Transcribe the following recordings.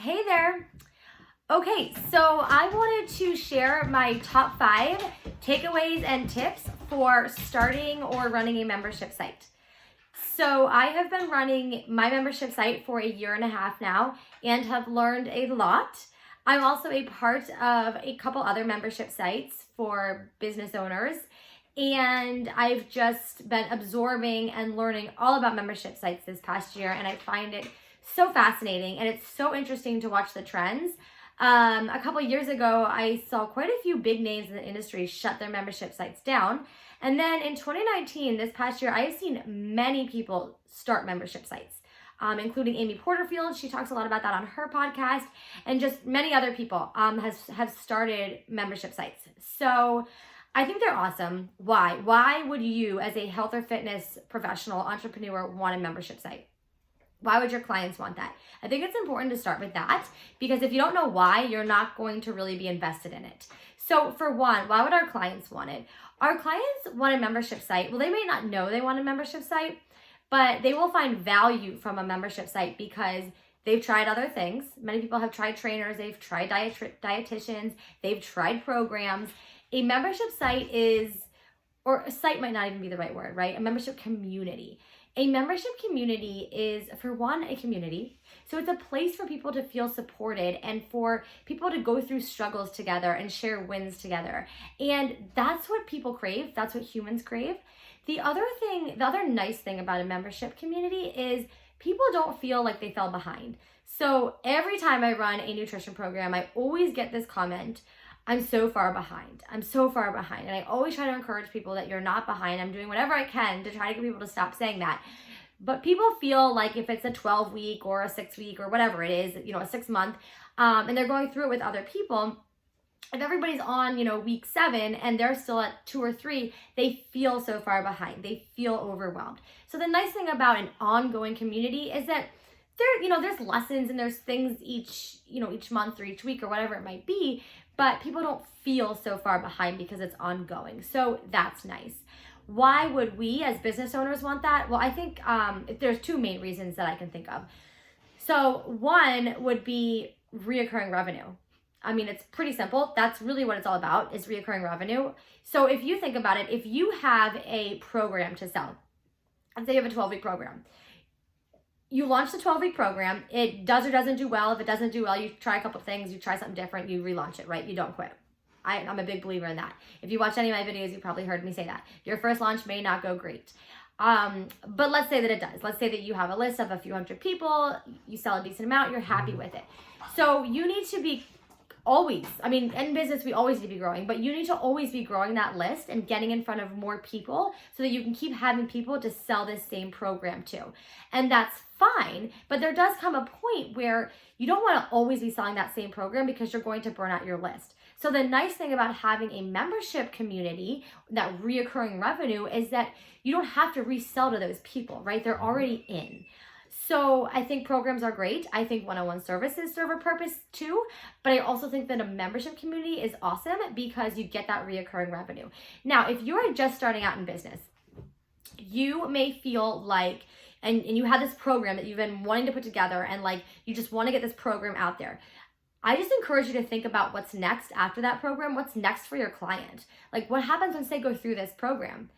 Hey there. Okay, so I wanted to share my top 5 takeaways and tips for starting or running a membership site. So I have been running my membership site for a year and a half now and have learned a lot. I'm also a part of a couple other membership sites for business owners, and I've just been absorbing and learning all about membership sites this past year, and I find it so fascinating and it's so interesting to watch the trends. A couple years ago, I saw quite a few big names in the industry shut their membership sites down. And then in 2019, this past year, I have seen many people start membership sites, including Amy Porterfield. She talks a lot about that on her podcast, and just many other people have started membership sites. So I think they're awesome. Why? Why would you, as a health or fitness professional, entrepreneur, want a membership site? Why would your clients want that? I think it's important to start with that, because if you don't know why, you're not going to really be invested in it. So for one, why would our clients want it? Our clients want a membership site. Well, they may not know they want a membership site, but they will find value from a membership site because they've tried other things. Many people have tried trainers, they've tried dietitians, they've tried programs. A membership site is, or a site might not even be the right word, right? A membership community. A membership community is, for one, a community. So it's a place for people to feel supported and for people to go through struggles together and share wins together. And that's what people crave. That's what humans crave. The other nice thing about a membership community is people don't feel like they fell behind. So every time I run a nutrition program, I always get this comment: I'm so far behind. I'm so far behind. And I always try to encourage people that you're not behind. I'm doing whatever I can to try to get people to stop saying that. But people feel like if it's a 12-week or a 6-week or whatever it is, a 6-month, and they're going through it with other people, if everybody's on, week 7 and they're still at 2 or 3, they feel so far behind. They feel overwhelmed. So the nice thing about an ongoing community is that there's lessons and there's things each month or each week or whatever it might be, but people don't feel so far behind because it's ongoing. So that's nice. Why would we as business owners want that? Well, I think there's 2 main reasons that I can think of. So one would be reoccurring revenue. I mean, it's pretty simple. That's really what it's all about, is reoccurring revenue. So if you think about it, if you have a program to sell, let's say you have a 12-week program. You launch the 12-week program, it does or doesn't do well. If it doesn't do well, you try a couple of things, you try something different, you relaunch it, right? You don't quit. I'm a big believer in that. If you watch any of my videos, you probably heard me say that. Your first launch may not go great. But let's say that it does. Let's say that you have a list of a few hundred people, you sell a decent amount, you're happy with it. So you need to be in business, we always need to be growing, but you need to always be growing that list and getting in front of more people so that you can keep having people to sell this same program to. And that's fine, but there does come a point where you don't want to always be selling that same program because you're going to burn out your list. So the nice thing about having a membership community, that reoccurring revenue, is that you don't have to resell to those people, right? They're already in. So I think programs are great. I think one-on-one services serve a purpose too, but I also think that a membership community is awesome because you get that reoccurring revenue. Now, if you're just starting out in business, you may feel like, and you have this program that you've been wanting to put together and like you just want to get this program out there. I just encourage you to think about what's next after that program. What's next for your client? Like, what happens once they go through this program?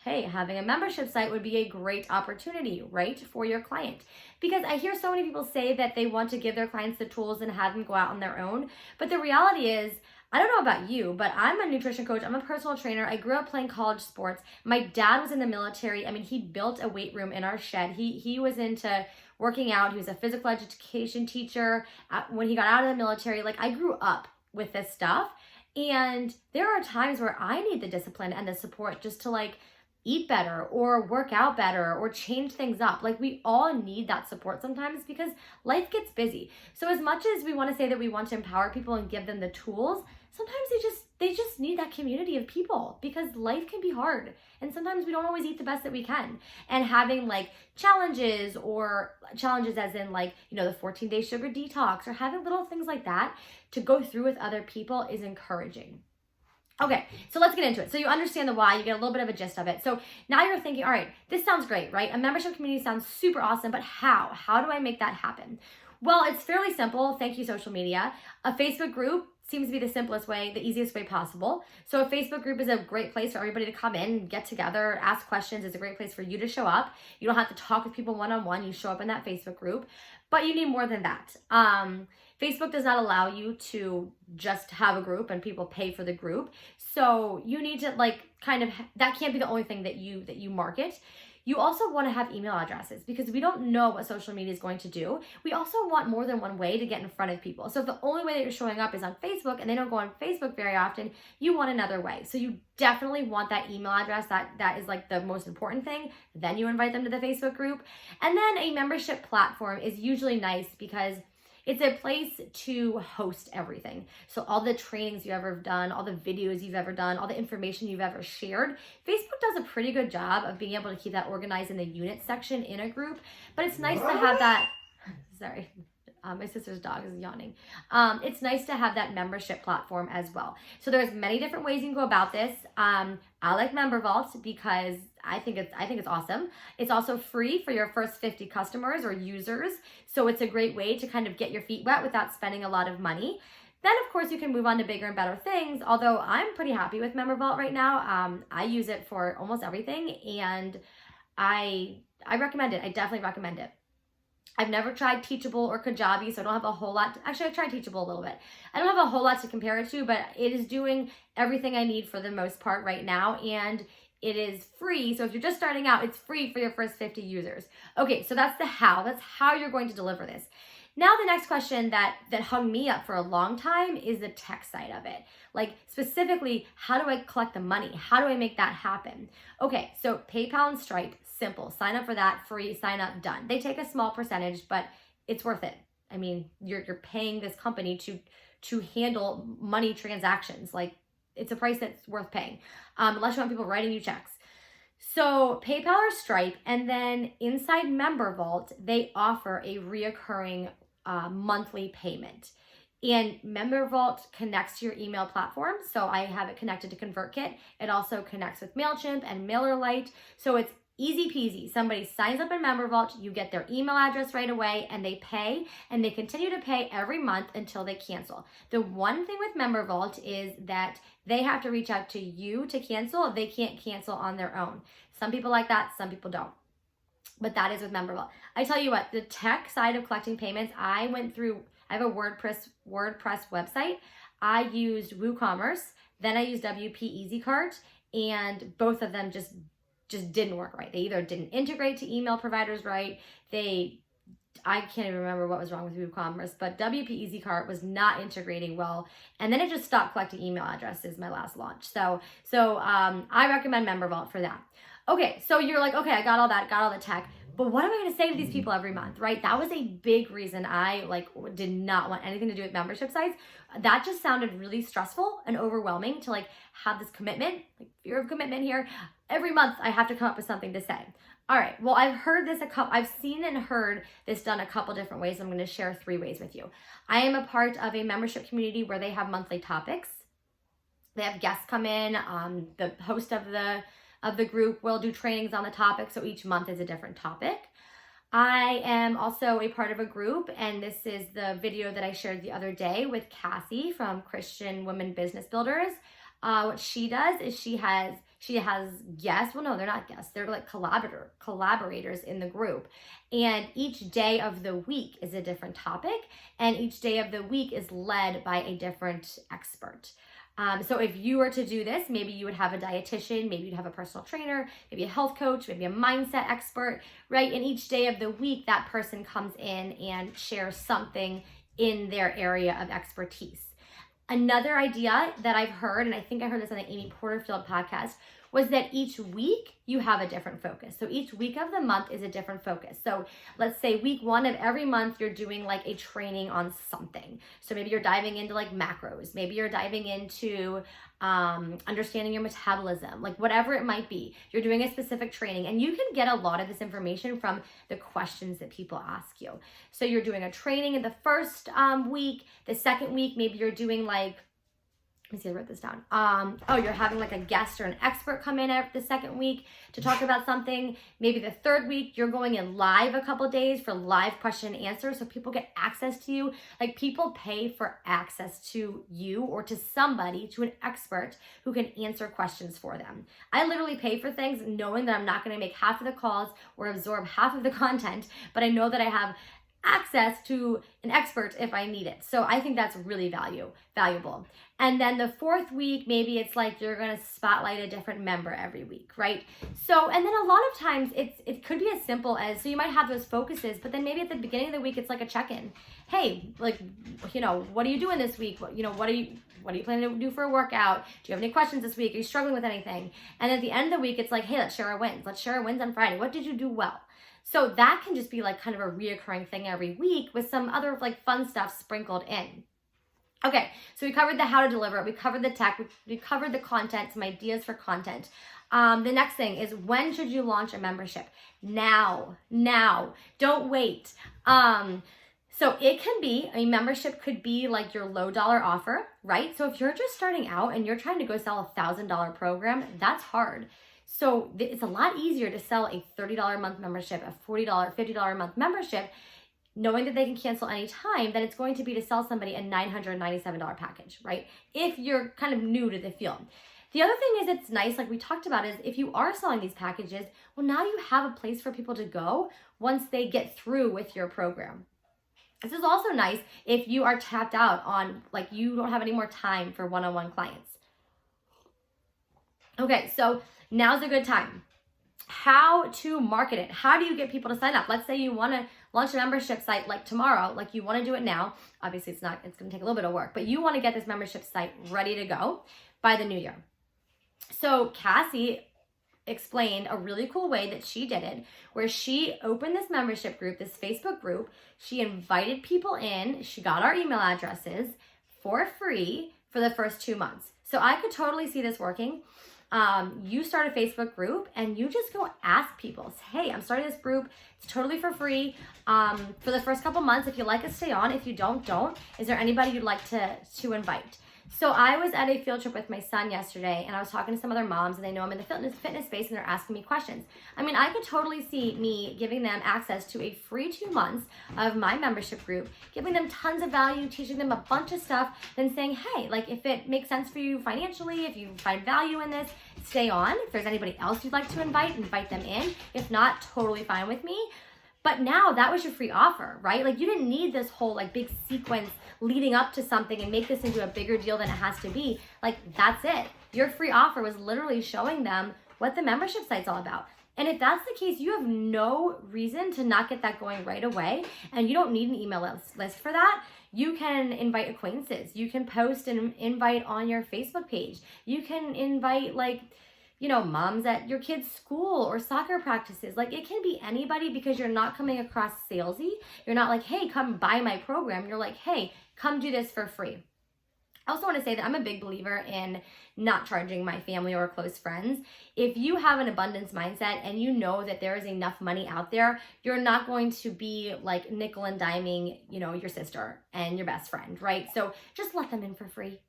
Hey, having a membership site would be a great opportunity, right, for your client. Because I hear so many people say that they want to give their clients the tools and have them go out on their own. But the reality is, I don't know about you, but I'm a nutrition coach. I'm a personal trainer. I grew up playing college sports. My dad was in the military. I mean, he built a weight room in our shed. He was into working out. He was a physical education teacher. When he got out of the military, like, I grew up with this stuff. And there are times where I need the discipline and the support just to eat better or work out better or change things up. Like, we all need that support sometimes because life gets busy. So as much as we want to say that we want to empower people and give them the tools, sometimes they just need that community of people because life can be hard. And sometimes we don't always eat the best that we can. And having challenges as in the 14-day sugar detox or having little things like that to go through with other people is encouraging. Okay, so let's get into it. So you understand the why, you get a little bit of a gist of it. So now you're thinking, all right, this sounds great, right? A membership community sounds super awesome, but how? How do I make that happen? Well, it's fairly simple. Thank you, social media. A Facebook group seems to be the simplest way, the easiest way possible. So a Facebook group is a great place for everybody to come in, get together, ask questions. It's a great place for you to show up. You don't have to talk with people one-on-one. You show up in that Facebook group, but you need more than that. Facebook does not allow you to just have a group and people pay for the group. So you need to that can't be the only thing that you market. You also want to have email addresses because we don't know what social media is going to do. We also want more than one way to get in front of people. So if the only way that you're showing up is on Facebook and they don't go on Facebook very often, you want another way. So you definitely want that email address. That is like the most important thing. Then you invite them to the Facebook group. And then a membership platform is usually nice because it's a place to host everything. So all the trainings you've ever done, all the videos you've ever done, all the information you've ever shared. Facebook does a pretty good job of being able to keep that organized in the unit section in a group, but it's nice to have that, sorry. My sister's dog is yawning. It's nice to have that membership platform as well. So there's many different ways you can go about this. I like MemberVault because I think it's awesome. It's also free for your first 50 customers or users. So it's a great way to kind of get your feet wet without spending a lot of money. Then of course you can move on to bigger and better things. Although I'm pretty happy with MemberVault right now. I use it for almost everything and I recommend it. I definitely recommend it. I've never tried Teachable or Kajabi, so I don't have a whole lot. Actually, I tried Teachable a little bit. I don't have a whole lot to compare it to, but it is doing everything I need for the most part right now, and it is free. So if you're just starting out, it's free for your first 50 users. Okay, so that's the how. That's how you're going to deliver this. Now the next question that hung me up for a long time is the tech side of it. Like specifically, how do I collect the money? How do I make that happen? Okay, so PayPal and Stripe, simple. Sign up for that, free, sign up, done. They take a small percentage, but it's worth it. I mean, you're paying this company to handle money transactions. Like it's a price that's worth paying, unless you want people writing you checks. So PayPal or Stripe, and then inside MemberVault, they offer a reoccurring monthly payment. And MemberVault connects to your email platform. So I have it connected to ConvertKit. It also connects with MailChimp and MailerLite. So it's easy peasy. Somebody signs up in MemberVault, you get their email address right away, and they pay, and they continue to pay every month until they cancel. The one thing with MemberVault is that they have to reach out to you to cancel. They can't cancel on their own. Some people like that, some people don't. But that is with MemberVault. I tell you what, the tech side of collecting payments, I have a WordPress website. I used WooCommerce, then I used WP EasyCart, and both of them just didn't work right. They either didn't integrate to email providers right. I can't even remember what was wrong with WooCommerce, but WP EasyCart was not integrating well. And then it just stopped collecting email addresses, my last launch. So I recommend MemberVault for that. Okay, so you're like, okay, I got all that, got all the tech, but what am I going to say to these people every month, right? That was a big reason I did not want anything to do with membership sites. That just sounded really stressful and overwhelming to have this commitment, fear of commitment here. Every month I have to come up with something to say. All right, well, I've seen and heard this done a couple different ways. I'm going to share 3 ways with you. I am a part of a membership community where they have monthly topics. They have guests come in. The host of the group will do trainings on the topic, so each month is a different topic. I am also a part of a group, and this is the video that I shared the other day with Cassie from Christian Women Business Builders. What she does is she has guests. Well, no, they're not guests. They're like collaborators in the group. And each day of the week is a different topic, and each day of the week is led by a different expert. So if you were to do this, maybe you would have a dietitian, maybe you'd have a personal trainer, maybe a health coach, maybe a mindset expert, right? And each day of the week, that person comes in and shares something in their area of expertise. Another idea that I've heard, and I think I heard this on the Amy Porterfield podcast, was that each week you have a different focus. So each week of the month is a different focus. So let's say week 1 of every month, you're doing a training on something. So maybe you're diving into macros. Maybe you're diving into understanding your metabolism, whatever it might be. You're doing a specific training, and you can get a lot of this information from the questions that people ask you. So you're doing a training in the first week. The second week, maybe you're doing let me see, I wrote this down. Oh, you're having like a guest or an expert come in the second week to talk about something. Maybe the third week, you're going in live a couple days for live question and answer, so people get access to you. Like, people pay for access to you or to somebody, to an expert who can answer questions for them. I literally pay for things knowing that I'm not going to make half of the calls or absorb half of the content, but I know that I have access to an expert if I need it. So I think that's really valuable. And then the fourth week, maybe it's like you're going to spotlight a different member every week, right? So, and then a lot of times it could be as simple as, so you might have those focuses, but then maybe at the beginning of the week, it's like a check-in. Hey, like, what are you doing this week? What are you planning to do for a workout? Do you have any questions this week? Are you struggling with anything? And at the end of the week, it's like, hey, let's share our wins. Let's share our wins on Friday. What did you do well? So that can just be like kind of a reoccurring thing every week with some other like fun stuff sprinkled in. Okay, so we covered the how to deliver, we covered the tech, we covered the content, some ideas for content. The next thing is, when should you launch a membership? Now, don't wait. So it can be, a membership could be like your low dollar offer, right? So if you're just starting out and you're trying to go sell a $1,000 program, that's hard. So it's a lot easier to sell a $30 a month membership, a $40, $50 a month membership, knowing that they can cancel anytime, than it's going to be to sell somebody a $997 package, right? If you're kind of new to the field. The other thing is, it's nice, like we talked about, is if you are selling these packages, well, now you have a place for people to go once they get through with your program. This is also nice if you are tapped out on, like, you don't have any more time for one-on-one clients. Okay, so now's a good time. How to market it. How do you get people to sign up? Let's say you want to launch a membership site like tomorrow, like you want to do it now. Obviously it's going to take a little bit of work, but you want to get this membership site ready to go by the new year. So Cassie explained a really cool way that she did it, where she opened this membership group, this Facebook group. She invited people in. She got our email addresses for free for the first 2 months. So I could totally see this working. You start a Facebook group and you just go ask people, hey, I'm starting this group. It's totally for free. For the first couple months, if you like it, stay on. If you don't. Is there anybody you'd like to invite? So I was at a field trip with my son yesterday, and I was talking to some other moms, and they know I'm in the fitness space, and they're asking me questions. I mean, I could totally see me giving them access to a free 2 months of my membership group, giving them tons of value, teaching them a bunch of stuff, then saying, hey, like, if it makes sense for you financially, if you find value in this, stay on. If there's anybody else you'd like to invite them in. If not, totally fine with me. But now that was your free offer, right? Like, you didn't need this whole like big sequence leading up to something and make this into a bigger deal than it has to be. Like, that's it. Your free offer was literally showing them what the membership site's all about. And if that's the case, you have no reason to not get that going right away. And you don't need an email list for that. You can invite acquaintances. You can post an invite on your Facebook page. You can invite, like, moms at your kids' school or soccer practices. Like, it can be anybody, because you're not coming across salesy. You're not like, hey, come buy my program. You're like, hey, come do this for free. I also want to say that I'm a big believer in not charging my family or close friends. If you have an abundance mindset and you know that there is enough money out there, you're not going to be like nickel and diming, your sister and your best friend, right? So just let them in for free.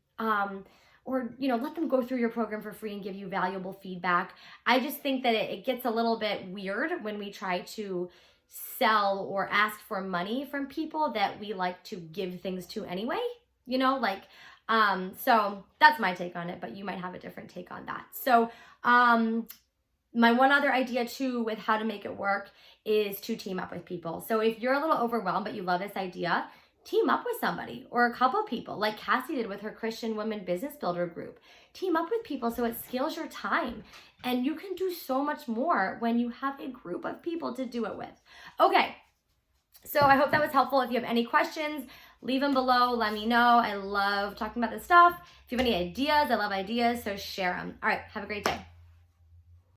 Or, let them go through your program for free and give you valuable feedback. I just think that it gets a little bit weird when we try to sell or ask for money from people that we like to give things to anyway, so that's my take on it, but you might have a different take on that. So, my one other idea too with how to make it work is to team up with people. So if you're a little overwhelmed, but you love this idea, team up with somebody or a couple people, like Cassie did with her Christian Women Business Builder group. Team up with people so it scales your time, and you can do so much more when you have a group of people to do it with. Okay, so I hope that was helpful. If you have any questions, leave them below. Let me know. I love talking about this stuff. If you have any ideas, I love ideas, so share them. All right, have a great day.